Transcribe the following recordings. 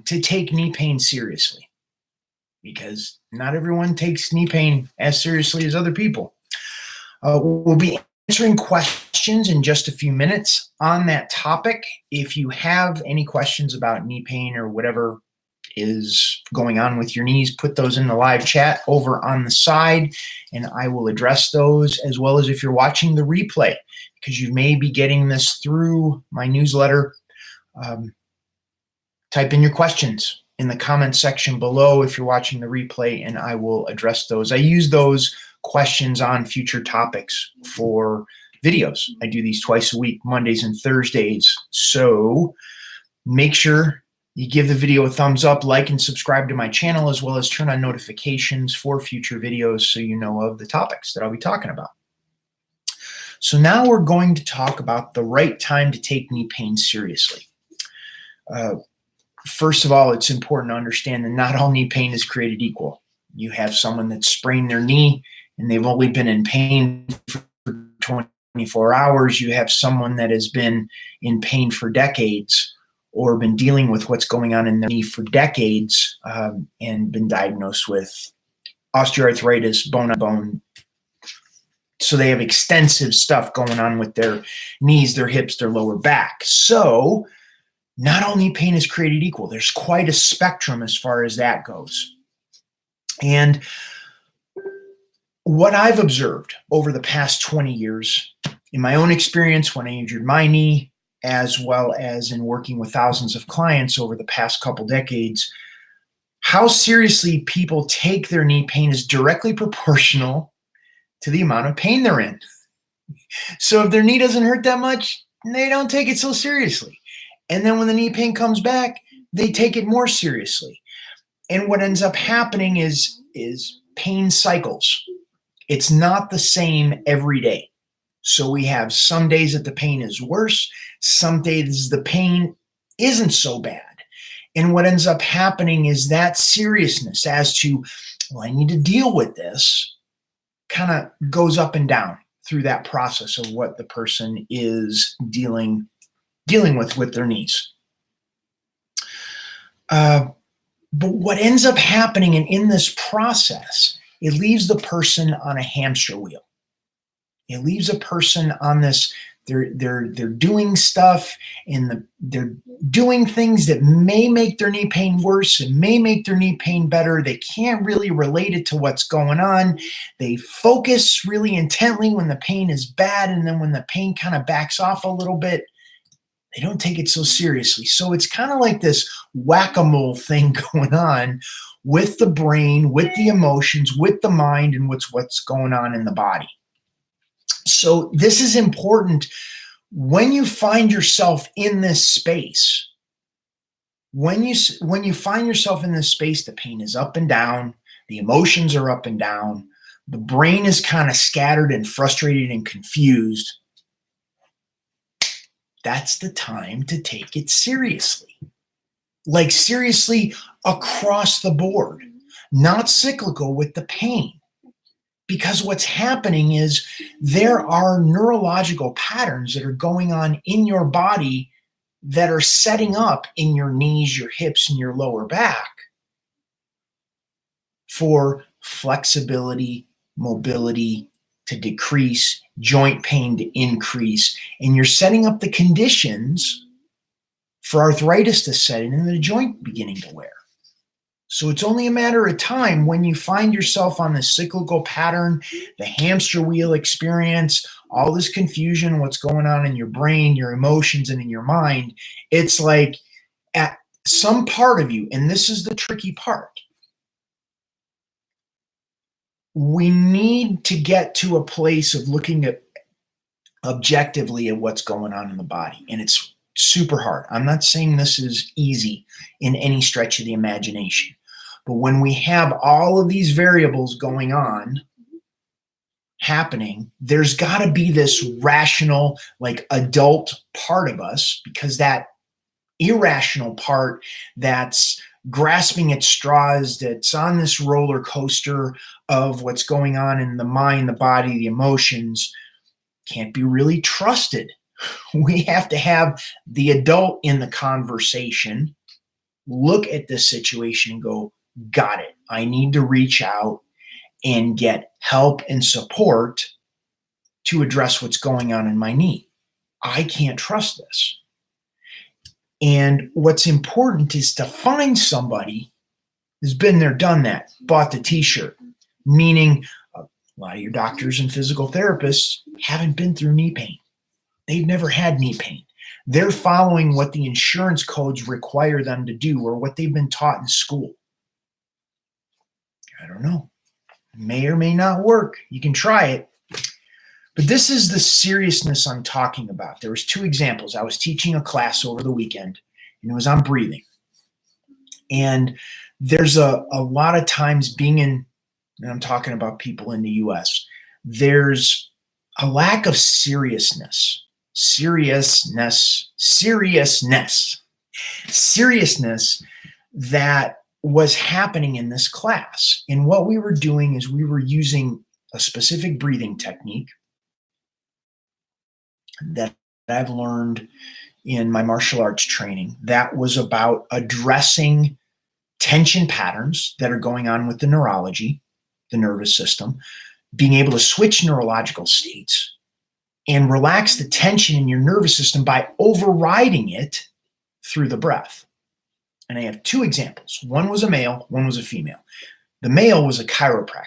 to take knee pain seriously, because not everyone takes knee pain as seriously as other people. We'll be answering questions in just a few minutes on that topic. If you have any questions about knee pain or whatever is going on with your knees, put those in the live chat over on the side, and I will address those, as well as if you're watching the replay, because you may be getting this through my newsletter. Type in your questions in the comment section below if you're watching the replay, and I will address those. I use those questions on future topics for videos. I do these twice a week, Mondays and Thursdays. So make sure you give the video a thumbs up, like and subscribe to my channel, as well as turn on notifications for future videos so you know of the topics that I'll be talking about. So now we're going to talk about the right time to take knee pain seriously. First of all, it's important to understand that not all knee pain is created equal. You have someone that sprained their knee and they've only been in pain for 24 hours. You have someone that has been in pain for decades, or been dealing with what's going on in their knee for decades, and been diagnosed with osteoarthritis, bone on bone. So they have extensive stuff going on with their knees, their hips, their lower back. So not all knee pain is created equal. There's quite a spectrum as far as that goes. And what I've observed over the past 20 years, in my own experience when I injured my knee, as well as in working with thousands of clients over the past couple decades, how seriously people take their knee pain is directly proportional to the amount of pain they're in. So if their knee doesn't hurt that much, they don't take it so seriously. And then when the knee pain comes back, they take it more seriously. And what ends up happening is pain cycles. It's not the same every day. So we have some days that the pain is worse, some days the pain isn't so bad. And what ends up happening is that seriousness as to, well, I need to deal with this, kind of goes up and down through that process of what the person is dealing with their knees. But what ends up happening in this process, it leaves the person on a hamster wheel. It leaves a person on this, they're doing stuff, and they're doing things that may make their knee pain worse and may make their knee pain better. They can't really relate it to what's going on. They focus really intently when the pain is bad, and then when the pain kind of backs off a little bit, they don't take it so seriously. So it's kind of like this whack-a-mole thing going on with the brain, with the emotions, with the mind, and what's going on in the body. So this is important when you find yourself in this space. When you find yourself in this space, the pain is up and down, the emotions are up and down, the brain is kind of scattered and frustrated and confused. That's the time to take it seriously. Like seriously across the board, not cyclical with the pain. Because what's happening is there are neurological patterns that are going on in your body that are setting up in your knees, your hips, and your lower back for flexibility, mobility to decrease, joint pain to increase, and you're setting up the conditions for arthritis to set in and the joint beginning to wear. So it's only a matter of time when you find yourself on this cyclical pattern, the hamster wheel experience, all this confusion, what's going on in your brain, your emotions, and in your mind. It's like at some part of you, and this is the tricky part, we need to get to a place of looking at objectively at what's going on in the body. And it's super hard. I'm not saying this is easy in any stretch of the imagination. But when we have all of these variables going on, happening, there's got to be this rational, like adult part of us, because that irrational part that's grasping at straws, that's on this roller coaster of what's going on in the mind, the body, the emotions, can't be really trusted. We have to have the adult in the conversation look at this situation and go, got it. I need to reach out and get help and support to address what's going on in my knee. I can't trust this. And what's important is to find somebody who's been there, done that, bought the t-shirt, meaning a lot of your doctors and physical therapists haven't been through knee pain. They've never had knee pain. They're following what the insurance codes require them to do or what they've been taught in school. I don't know. May or may not work. You can try it. But this is the seriousness I'm talking about. There was 2 examples. I was teaching a class over the weekend, and it was on breathing. And there's a lot of times being in, and I'm talking about people in the US, there's a lack of seriousness that was happening in this class. And what we were doing is we were using a specific breathing technique that I've learned in my martial arts training that was about addressing tension patterns that are going on with the neurology, the nervous system, being able to switch neurological states and relax the tension in your nervous system by overriding it through the breath. And I have 2 examples. One was a male, one was a female. The male was a chiropractor.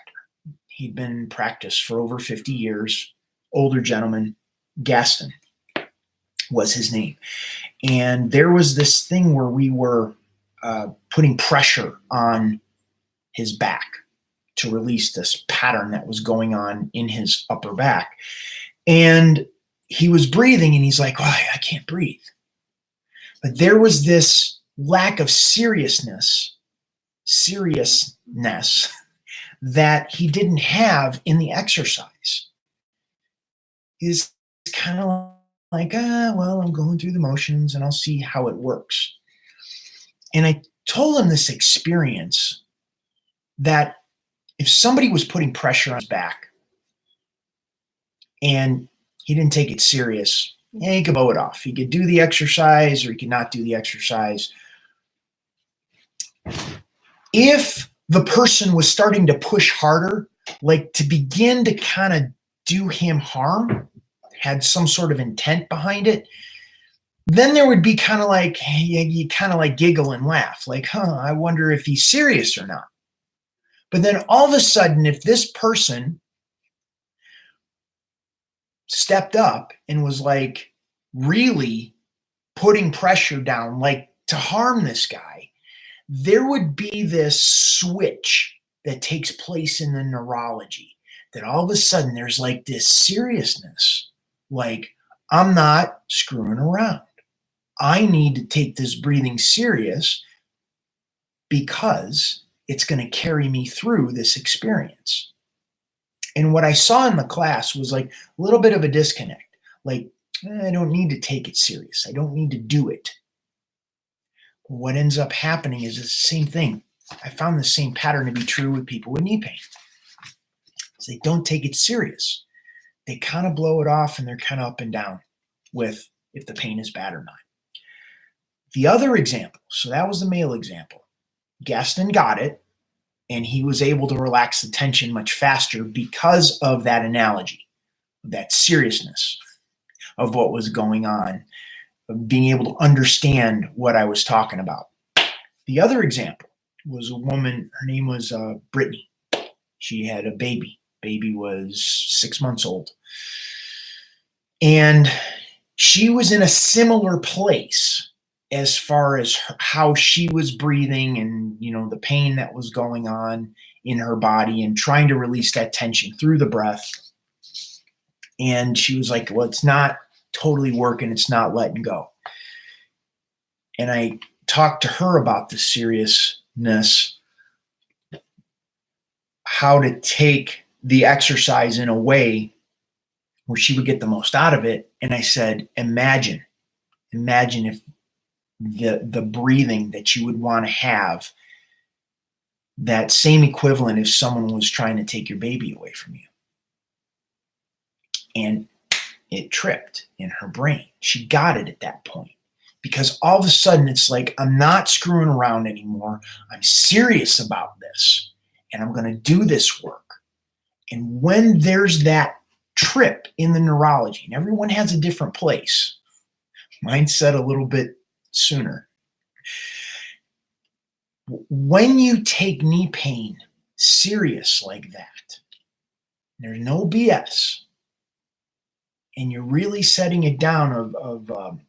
He'd been in practice for over 50 years, older gentleman. Gaston was his name. And there was this thing where we were putting pressure on his back to release this pattern that was going on in his upper back. And he was breathing and he's like, oh, I can't breathe. But there was this lack of seriousness that he didn't have in the exercise. He's kind of like, well, I'm going through the motions and I'll see how it works. And I told him this experience that if somebody was putting pressure on his back and he didn't take it serious, he could blow it off. He could do the exercise or he could not do the exercise. If the person was starting to push harder, like to begin to kind of do him harm, had some sort of intent behind it, then there would be kind of like, you kind of like giggle and laugh, like, I wonder if he's serious or not. But then all of a sudden, if this person stepped up and was like really putting pressure down, like to harm this guy, there would be this switch that takes place in the neurology, that all of a sudden there's like this seriousness, like I'm not screwing around. I need to take this breathing serious because it's going to carry me through this experience. And what I saw in the class was like a little bit of a disconnect. Like, I don't need to take it serious. I don't need to do it. What ends up happening is the same thing. I found the same pattern to be true with people with knee pain. So they don't take it serious. They kind of blow it off and they're kind of up and down with if the pain is bad or not. The other example, so that was the male example. Gaston got it, and he was able to relax the tension much faster because of that analogy, that seriousness of what was going on, of being able to understand what I was talking about. The other example was a woman, her name was Brittany. She had a baby. Baby was 6 months old. And she was in a similar place as far as how she was breathing and, the pain that was going on in her body and trying to release that tension through the breath. And she was like, well, it's not totally working. It's not letting go. And I talked to her about the seriousness, how to take the exercise in a way where she would get the most out of it. And I said, imagine if the breathing that you would want to have, that same equivalent if someone was trying to take your baby away from you. And it tripped in her brain. She got it at that point because all of a sudden it's like, I'm not screwing around anymore. I'm serious about this and I'm going to do this work. And when there's that trip in the neurology, and everyone has a different place, mine set a little bit sooner. When you take knee pain serious like that, there's no BS, and you're really setting it down of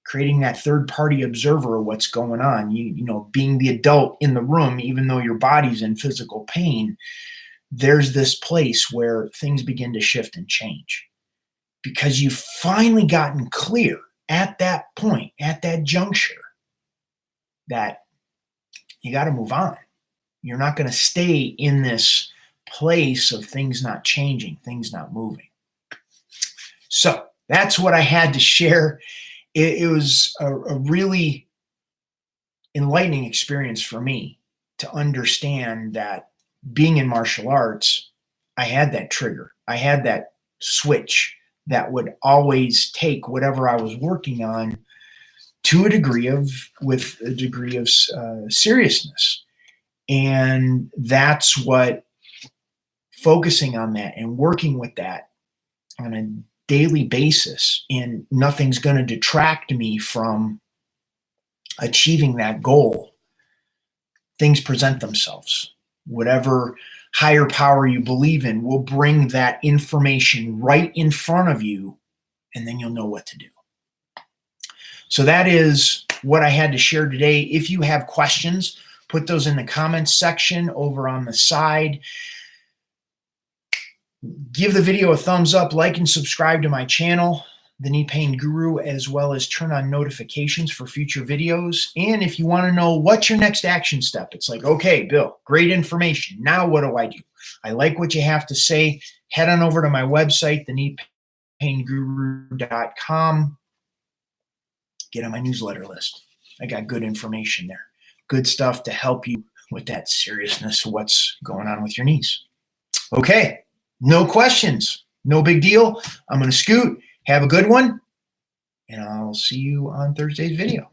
creating that third-party observer of what's going on, you know, being the adult in the room, even though your body's in physical pain, there's this place where things begin to shift and change because you've finally gotten clear at that point, at that juncture, that you got to move on. You're not going to stay in this place of things not changing, things not moving. So that's what I had to share. It was a really enlightening experience for me to understand that being in martial arts, I had that trigger. I had that switch that would always take whatever I was working on to a degree of, with a degree of seriousness. And that's what focusing on that and working with that on a daily basis, and nothing's going to detract me from achieving that goal. Things present themselves. Whatever higher power you believe in will bring that information right in front of you, and then you'll know what to do. So that is what I had to share today. If you have questions, put those in the comments section over on the side. Give the video a thumbs up, like and subscribe to my channel, The Knee Pain Guru, as well as turn on notifications for future videos. And if you want to know what's your next action step, it's like, okay, Bill, great information. Now what do I do? I like what you have to say. Head on over to my website, thekneepainguru.com. Get on my newsletter list. I got good information there. Good stuff to help you with that seriousness of what's going on with your knees. Okay, no questions. No big deal. I'm going to scoot. Have a good one, and I'll see you on Thursday's video.